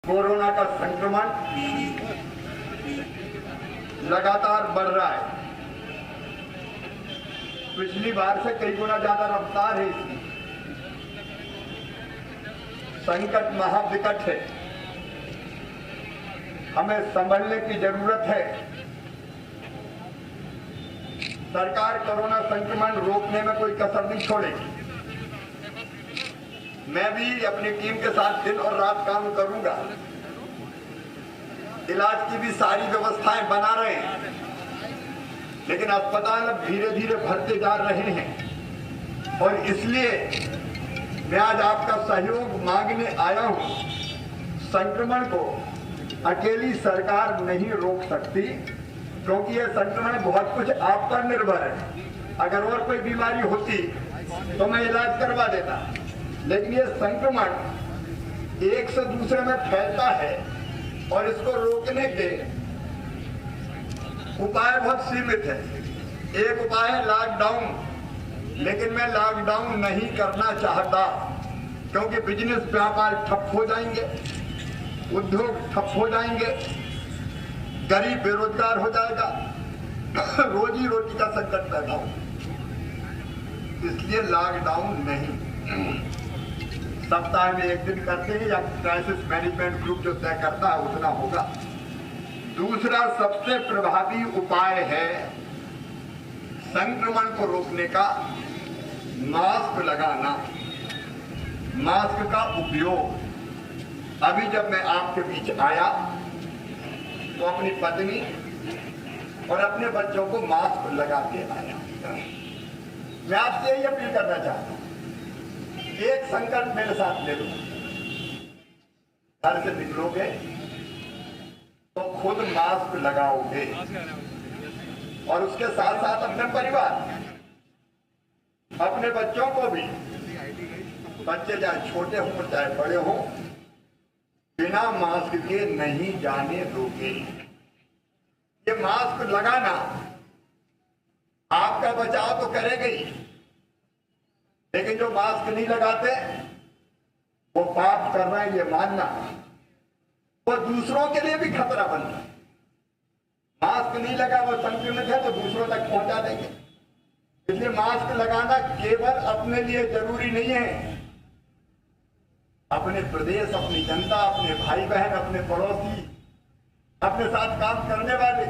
Corona का संक्रमण लगातार बढ़ रहा है। पिछली बार से कई गुना ज्यादा रफ्तार है इसकी। संकट महाविकट है, हमें संभलने की जरूरत है। सरकार कोरोना संक्रमण रोकने में कोई कसर नहीं छोड़ेगी। मैं भी अपनी टीम के साथ दिन और रात काम करूंगा। इलाज की भी सारी व्यवस्थाएं बना रहे हैं, लेकिन अस्पताल अब धीरे धीरे भरते जा रहे हैं और इसलिए मैं आज आपका सहयोग मांगने आया हूं। संक्रमण को अकेली सरकार नहीं रोक सकती, क्योंकि यह संक्रमण बहुत कुछ आप पर निर्भर है। अगर और कोई बीमारी होती तो मैं इलाज करवा देता, लेकिन यह संक्रमण एक से दूसरे में फैलता है और इसको रोकने के उपाय बहुत सीमित है। एक उपाय है लॉकडाउन, लेकिन मैं लॉकडाउन नहीं करना चाहता, क्योंकि बिजनेस व्यापार ठप हो जाएंगे, उद्योग ठप हो जाएंगे, गरीब बेरोजगार हो जाएगा, रोजी रोटी का संकट पैदा हो। इसलिए लॉकडाउन नहीं, सप्ताह में एक दिन करते हैं या क्राइसिस मैनेजमेंट ग्रुप जो तय करता है उतना होगा। दूसरा सबसे प्रभावी उपाय है संक्रमण को रोकने का मास्क लगाना, मास्क का उपयोग। अभी जब मैं आपके बीच आया तो अपनी पत्नी और अपने बच्चों को मास्क लगा के आया। मैं आपसे यही अपील करना चाहता हूं, एक संकल्प मेरे साथ ले लो। घर से निकलोगे तो खुद मास्क लगाओगे और उसके साथ साथ अपने परिवार, अपने बच्चों को भी, बच्चे चाहे छोटे हों चाहे बड़े हों, बिना मास्क के नहीं जाने दोगे। ये मास्क लगाना आपका बचाव तो करेगा ही, लेकिन जो मास्क नहीं लगाते वो पाप कर रहे हैं ये मानना, वो दूसरों के लिए भी खतरा बनता है। मास्क नहीं लगा वो संक्रमित है तो दूसरों तक पहुंचा देंगे। इसलिए मास्क लगाना केवल अपने लिए जरूरी नहीं है, अपने प्रदेश, अपनी जनता, अपने भाई बहन, अपने पड़ोसी, अपने साथ काम करने वाले,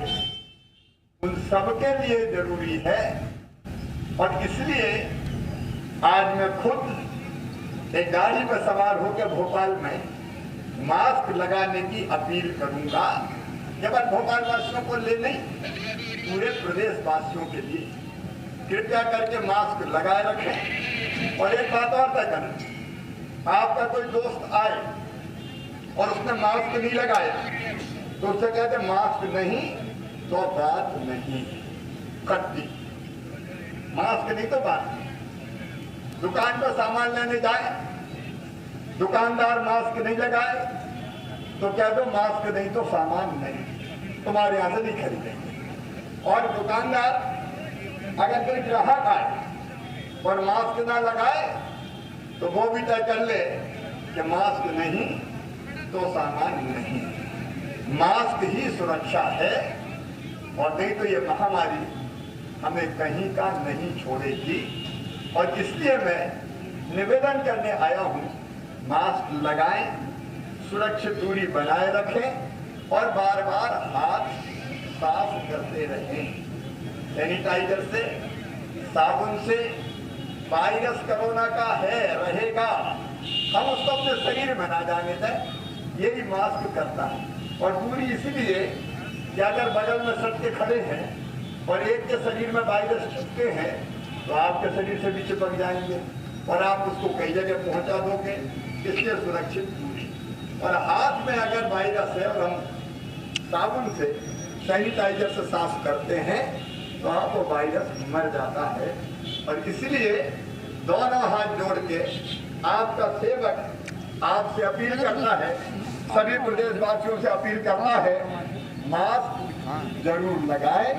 उन सबके लिए जरूरी है। और इसलिए आज मैं खुद एक गाड़ी पर सवार होकर भोपाल में मास्क लगाने की अपील करूंगा। केवल भोपाल वासियों को ले नहीं, पूरे प्रदेश वासियों के लिए कृपया करके मास्क लगाए रखें। और एक बात और तय करें, आपका कोई दोस्त आए और उसने मास्क नहीं लगाया तो उससे कहते मास्क नहीं तो बात नहीं, कट्टी मास्क नहीं तो बात नहीं। दुकान पर सामान लेने जाए, दुकानदार मास्क नहीं लगाए तो कह दो मास्क नहीं तो सामान नहीं, तुम्हारे यहां से नहीं खरीदेंगे। और दुकानदार अगर कोई ग्राहक आए और मास्क ना लगाए तो वो भी तय कर ले कि मास्क नहीं तो सामान नहीं। मास्क ही सुरक्षा है, और नहीं तो ये महामारी हमें कहीं का नहीं छोड़ेगी। और इसलिए मैं निवेदन करने आया हूं, मास्क लगाएं, सुरक्षित दूरी बनाए रखें और बार बार हाथ साफ करते रहें, सैनिटाइजर से, साबुन से। वायरस कोरोना का है, रहेगा, हम उसको अपने शरीर में ना जाने दें, यही मास्क करता है। और दूरी इसलिए कि अगर बगल में सट के खड़े हैं और एक के शरीर में वायरस चिपके हैं तो आपके शरीर से भी चिपक जाएंगे और आप उसको कई जगह पहुंचा दोगे। इसलिए सुरक्षित दूरी। और हाथ में अगर वायरस है और हम साबुन से, सैनिटाइजर से साफ करते हैं तो आपको वायरस मर जाता है। और इसलिए दोनों हाथ जोड़ के आपका सेवक आपसे अपील करता है, सभी प्रदेशवासियों से अपील करता है, मास्क जरूर लगाएं,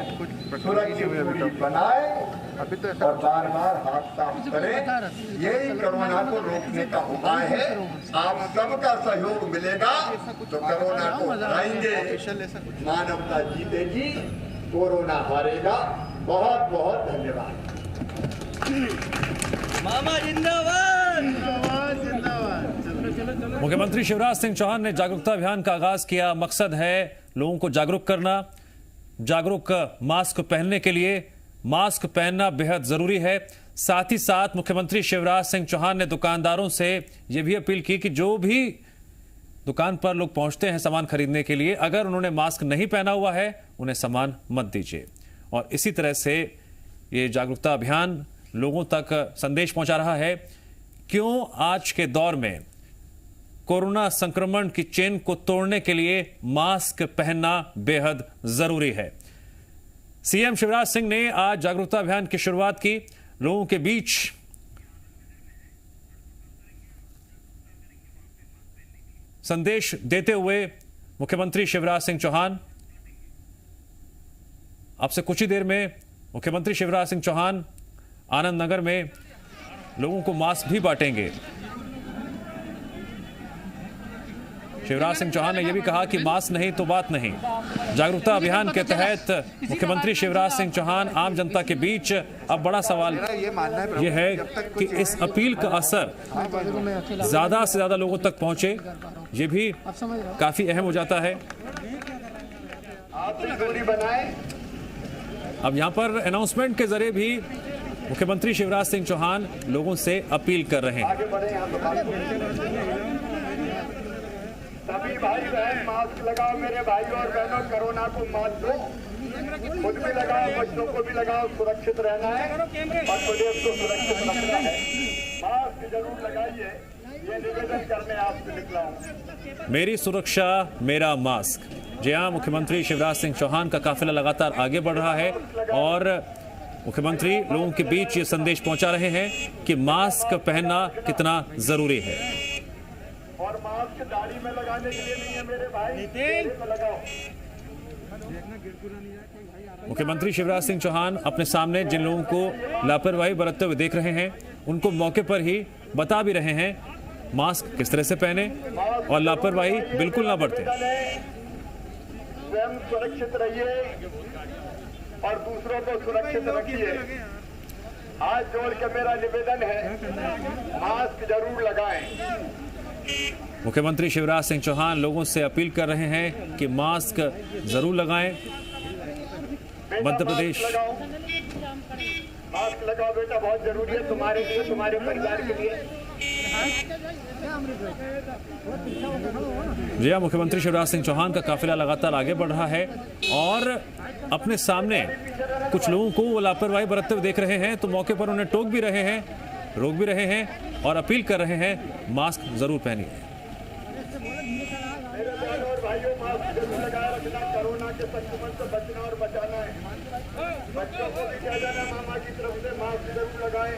सुरक्षित दूरी बनाएं और बार बार हाथ साफ करें। यही कोरोना को रोकने का उपाय है। आप सबका सहयोग मिलेगा तो कोरोना को हराएंगे, मानवता जीतेगी, कोरोना हारेगा। बहुत बहुत धन्यवाद। मामा जिंदाबाद। मुख्यमंत्री शिवराज सिंह चौहान ने जागरूकता अभियान का आगाज किया। मकसद है लोगों को जागरूक करना। जागरूक मास्क पहनने के लिए मास्क पहनना बेहद जरूरी है। साथ ही साथ मुख्यमंत्री शिवराज सिंह चौहान ने दुकानदारों से यह भी अपील की कि जो भी दुकान पर लोग पहुंचते हैं सामान खरीदने के लिए, अगर उन्होंने मास्क नहीं पहना हुआ है उन्हें सामान मत दीजिए। और इसी तरह से ये जागरूकता अभियान लोगों तक संदेश पहुंचा रहा है। क्यों आज के दौर में कोरोना संक्रमण की चेन को तोड़ने के लिए मास्क पहनना बेहद जरूरी है। सीएम शिवराज सिंह ने आज जागरूकता अभियान की शुरुआत की। लोगों के बीच संदेश देते हुए मुख्यमंत्री शिवराज सिंह चौहान, अब से कुछ ही देर में मुख्यमंत्री शिवराज सिंह चौहान आनंद नगर में लोगों को मास्क भी बांटेंगे। शिवराज सिंह चौहान ने यह भी कहा कि मास्क नहीं तो बात नहीं। जागरूकता अभियान के तहत मुख्यमंत्री शिवराज सिंह चौहान आम जनता के बीच, अब बड़ा सवाल यह है कि इस अपील का असर ज्यादा से ज्यादा लोगों तक पहुंचे, ये भी काफी अहम हो जाता है। अब यहां पर अनाउंसमेंट के जरिए भी मुख्यमंत्री शिवराज सिंह चौहान लोगों से अपील कर रहे हैं। सभी भाई बहन मास्क लगाओ, मेरे भाई और बहनों, कोरोना को मात दो, खुद भी लगाओ, बच्चों को भी लगाओ। सुरक्षित रहना है और प्रदेश को सुरक्षित रखना है। मास्क जरूर लगाइए, ये निवेदन करने आपसे निकला हूं। मेरी सुरक्षा मेरा मास्क। जी हां, मुख्यमंत्री शिवराज सिंह चौहान का काफिला लगातार आगे बढ़ रहा है और मुख्यमंत्री लोगों के बीच ये संदेश पहुंचा रहे हैं कि मास्क पहनना कितना जरूरी है। और मास्क दाढ़ी में लगाने के लिए नहीं है मेरे भाई, चेहरे पे लगाओ। मुख्यमंत्री शिवराज सिंह चौहान अपने सामने जिन लोगों को लापरवाही बरतते हुए देख रहे हैं उनको मौके पर ही बता भी रहे हैं मास्क किस तरह से पहने और लापरवाही बिल्कुल ना बरतें। स्वयं सुरक्षित रहिए और दूसरों को सुरक्षित रखिए। हाथ जोड़ के मेरा निवेदन है, मास्क जरूर लगाएं। मुख्यमंत्री शिवराज सिंह चौहान लोगों से अपील कर रहे हैं कि मास्क जरूर लगाएं। मध्य प्रदेश मास्क लगाओ बेटा, बहुत जरूरी है तुम्हारे लिए, तुम्हारे परिवार के लिए। जी हां, मुख्यमंत्री शिवराज सिंह चौहान का काफिला लगातार आगे बढ़ रहा है और अपने सामने कुछ लोगों को वो लापरवाही बरतते हुए देख रहे हैं तो मौके पर उन्हें टोक भी रहे हैं, रोक भी रहे हैं और अपील कर रहे हैं मास्क जरूर पहनिए। मेरे बहनों और भाइयों, मास्क जरूर लगाए रखना, कोरोना के संक्रमण से बचना और बचाना है। बच्चों को भी कह देना मामा की तरफ से मास्क जरूर लगाएं।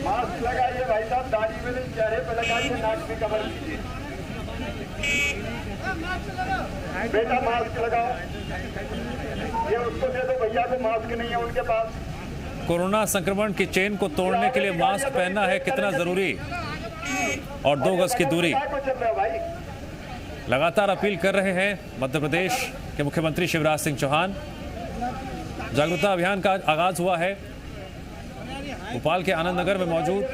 मास्क लगाइए भाई साहब, दाढ़ी में नहीं, चेहरे पे लगाइए, नाक भी कवर कीजिए। बेटा मास्क लगाओ, ये उसको दे दो, भैया को मास्क नहीं है उनके पास। कोरोना संक्रमण की चेन को तोड़ने के लिए मास्क पहनना है कितना जरूरी और 2 गज की दूरी लगातार अपील कर रहे हैं मध्य प्रदेश के मुख्यमंत्री शिवराज सिंह चौहान। जागरूकता अभियान का आगाज हुआ है भोपाल के आनंद नगर में मौजूद,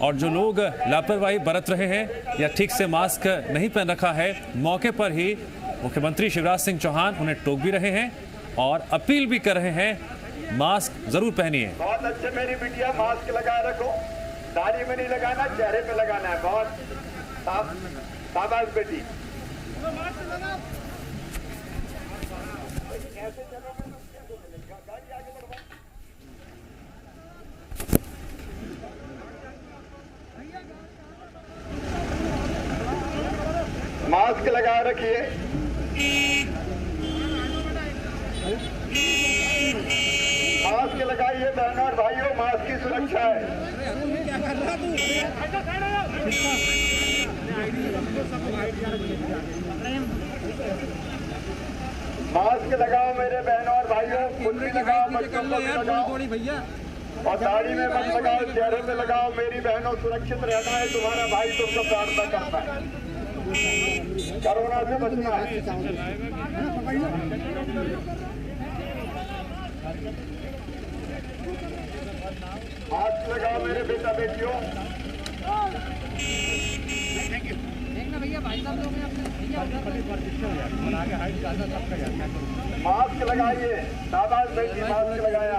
और जो लोग लापरवाही बरत रहे हैं या ठीक से मास्क नहीं पहन रखा है, मौके पर ही मुख्यमंत्री शिवराज सिंह चौहान उन्हें टोक भी रहे हैं और अपील भी कर रहे हैं मास्क जरूर पहनिए। बहुत अच्छे मेरी बिटिया, मास्क लगाए रखो, दाढ़ी में नहीं लगाना, चेहरे पे लगाना है। बहुत शाबाश बेटी। मास्क लगाए रखिए। मास्क लगाइए बहनों और भाइयों, मास्क की सुरक्षा है। मास्क लगाओ मेरे बहनों और भाइयों, खुद भी लगाओ, बच्चों को भी लगाओ भैया और दाढ़ी में मत लगाओ, चेहरे पे लगाओ। मेरी बहनों सुरक्षित रहना है, तुम्हारा भाई तुमको प्रार्थना करता है, कोरोना से बचना है। मास्क लगाओ मेरे बेटा बेटियों। मास्क लगाइए, शाबाश बेटी, मास्क लगाया।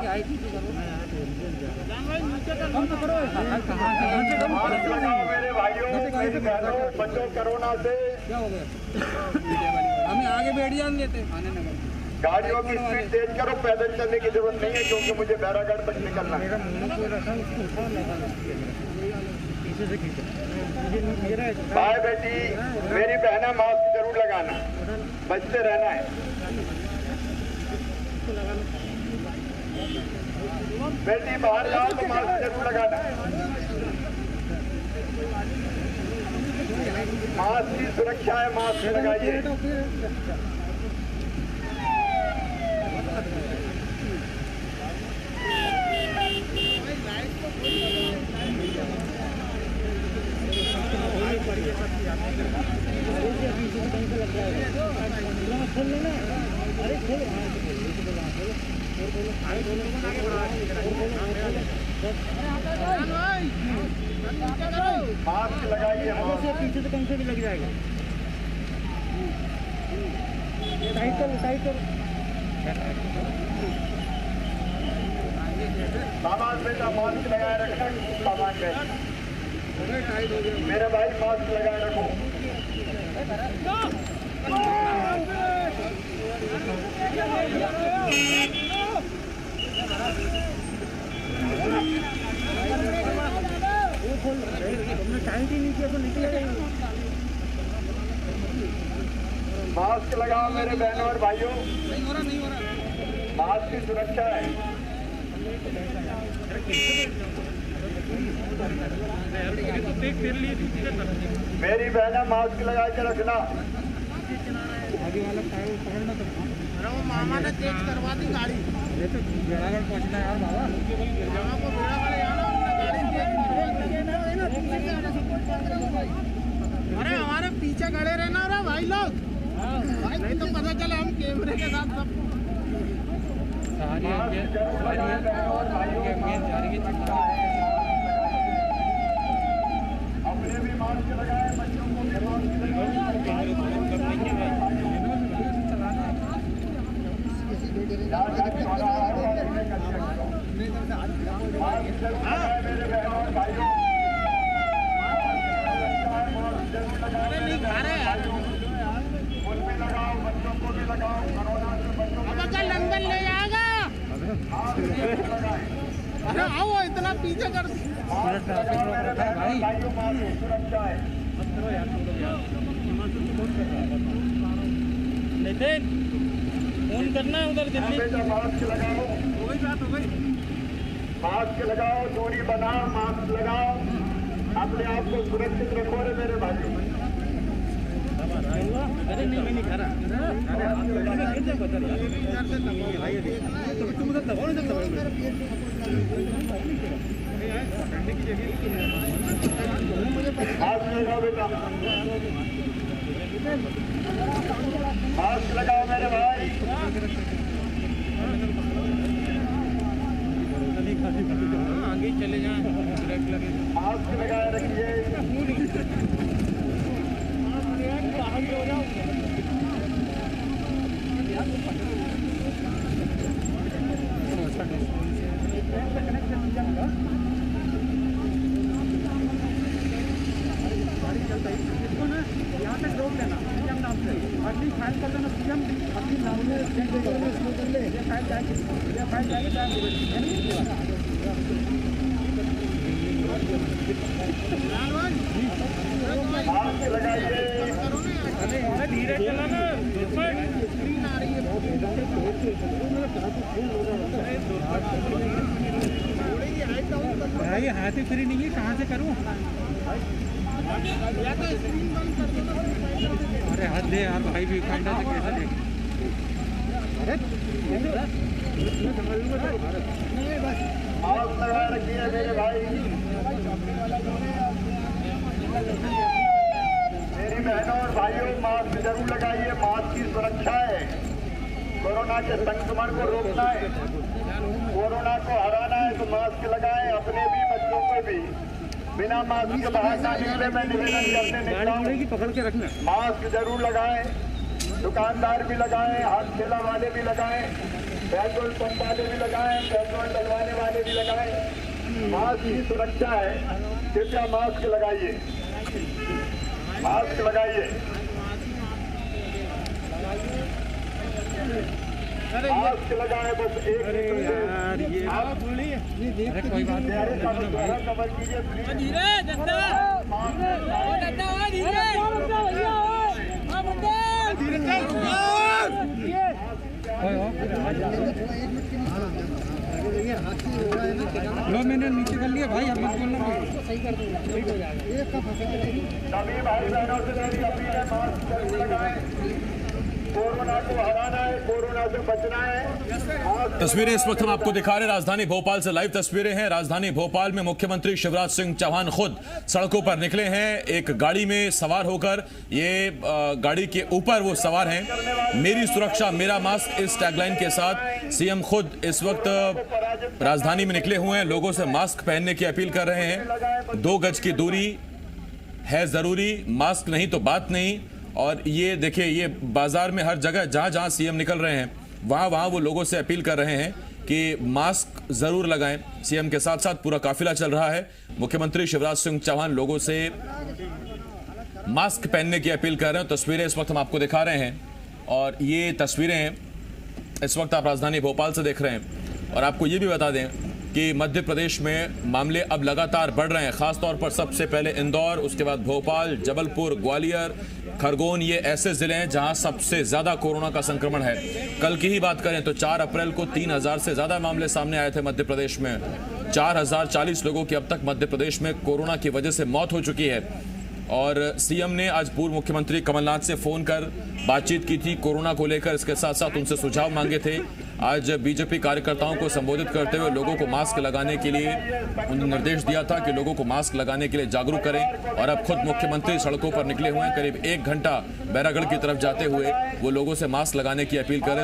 मास्क लगाओ मेरे भाइयों, मेरी बहनों, बच्चों कोरोना से। हमें आगे बैठ जाने देते। गाड़ियों की स्पीड तेज करो, पैदल चलने की जरूरत नहीं है क्योंकि मुझे बैरागढ़ तक निकलना है। बाय बेटी, मेरी बहना, मास्क जरूर लगाना, बचते रहना है। बेटी बाहर जाओ तो मास्क जरूर लगाना। मास्क की सुरक्षा है, मास्क लगाइए। मास्क लगाइए, पीछे से कहीं से भी लग जाएगा। टाइट करो, टाइट करो। सामान बेटा मास्क लगाए रखना, सामान में मेरे भाई मास्क लगाए रखो। टाइट ही नीचे तो निकलेगा। मास्क लगाओ मेरे बहनों और भाइयों, नहीं हो रहा। मास्क की सुरक्षा है। मेरी बहना मास्क लगा के रखना। आगे वाला टायर पकड़ना तो। अरे वो मामा ने तेज करवा दी गाड़ी। ये तो बेड़ागढ़ पहुंचना है यार बाबा। मामा को बेड़ागढ़ आना, गाड़ी तेज। अरे हमारे पीछे खड़े रहना रे भाई लोग, नहीं तो पता चले हम कैमरे के साथ सब। अपने भी मास्क लगाए, बच्चों को भी मास्क मेरे बहनों और भाइयों, नहीं खा रहे यार। खुद भी लगाओ, बच्चों को भी लगाओ, कोरोना से बच्चों को अब लंदन ले जाएगा। अरे आओ, इतना पीछे कर। सुरक्षा है। नितिन फोन करना है उधर दिल्ली। बेटा मास्क लगाओ, हो गई बात, हो गई। मास्क लगाओ, दूरी बनाओ, मास्क लगाओ, अपने आप को सुरक्षित रखो रे मेरे भाइयों। अरे नहीं, मैं नहीं खा रहा। तुम उधर दबाओ ना, मास्क लगाओ बेटा, मास्क लगाओ मेरे भाई। आगे चले जाएं, मास्क लगाए रखिए। यहाँ तक रोक देना सीएम नाम से, अपनी फाइल कर देना सीएम अपनी नाम में फाइल मास्क लगाइए। अरे धीरे चलाना, स्क्रीन आ रही है। भाई हाथी फ्री नहीं है, कहाँ से करूँ? अरे हाथ दे यार भाई, भी कांडा से कैसे दे? मास्क लगा रखिए मेरे भाई, मेरी बहनों और भाइयों, मास्क जरूर लगाइए। मास्क की सुरक्षा है, कोरोना के संक्रमण को रोकना है, कोरोना को हराना है, तो मास्क लगाएं। अपने भी, बच्चों को भी। बिना मास्क के बाहर ना निकले, मैं निवेदन करने निकला हूं। पकड़ के रखना। मास्क जरूर लगाएं, दुकानदार भी लगाएं, हाथ ठेला वाले भी लगाएं, पेट्रोल पंप वाले भी लगाएं, पेट्रोल डलवाने वाले भी लगाएं। मास्क की सुरक्षा है, कृपया मास्क लगाइए, मास्क लगाइए, मास्क लगाएं। बस एक कोई बात नहीं, कवर कीजिए। लो मैंने नीचे कर लिया भाई, अब मत बोलना। सभी भाई बहनों से मेरी अपील है, मास्क जरूर लगाएं। कोरोना को हराना है, कोरोना से बचना है। तस्वीरें इस वक्त हम आपको दिखा रहे हैं राजधानी भोपाल से, लाइव तस्वीरें हैं। राजधानी भोपाल में मुख्यमंत्री शिवराज सिंह चौहान खुद सड़कों पर निकले हैं, एक गाड़ी में सवार होकर। ये गाड़ी के ऊपर वो सवार हैं। मेरी सुरक्षा मेरा मास्क, इस टैगलाइन के साथ सीएम खुद इस वक्त राजधानी में निकले हुए हैं। लोगों से मास्क पहनने की अपील कर रहे हैं। 2 गज की दूरी है जरूरी, मास्क नहीं तो बात नहीं। और ये देखिए, ये बाजार में हर जगह जहां जहां सीएम निकल रहे हैं, वहां वो लोगों से अपील कर रहे हैं कि मास्क जरूर लगाएं। सीएम के साथ साथ पूरा काफिला चल रहा है। मुख्यमंत्री शिवराज सिंह चौहान लोगों से मास्क पहनने की अपील कर रहे हैं। तस्वीरें इस वक्त हम आपको दिखा रहे हैं, और ये तस्वीरें इस वक्त आप राजधानी भोपाल से देख रहे हैं। और आपको ये भी बता दें कि मध्य प्रदेश में मामले अब लगातार बढ़ रहे हैं, खासतौर पर सबसे पहले इंदौर, उसके बाद भोपाल, जबलपुर, ग्वालियर, खरगोन। ये ऐसे जिले हैं जहां सबसे ज्यादा कोरोना का संक्रमण है। कल की ही बात करें तो 4 अप्रैल को 3000 से ज्यादा मामले सामने आए थे मध्य प्रदेश में। 4040 लोगों की अब तक मध्य प्रदेश में कोरोना की वजह से मौत हो चुकी है। और सीएम ने आज पूर्व मुख्यमंत्री कमलनाथ से फोन कर बातचीत की थी कोरोना को लेकर। इसके साथ साथ उनसे सुझाव मांगे थे। आज बीजेपी कार्यकर्ताओं को संबोधित करते हुए लोगों को मास्क लगाने के लिए उन्होंने निर्देश दिया था कि लोगों को मास्क लगाने के लिए जागरूक करें। और अब खुद मुख्यमंत्री सड़कों पर निकले हुए हैं। करीब 1 घंटा बैरागढ़ की तरफ जाते हुए वो लोगों से मास्क लगाने की अपील करें।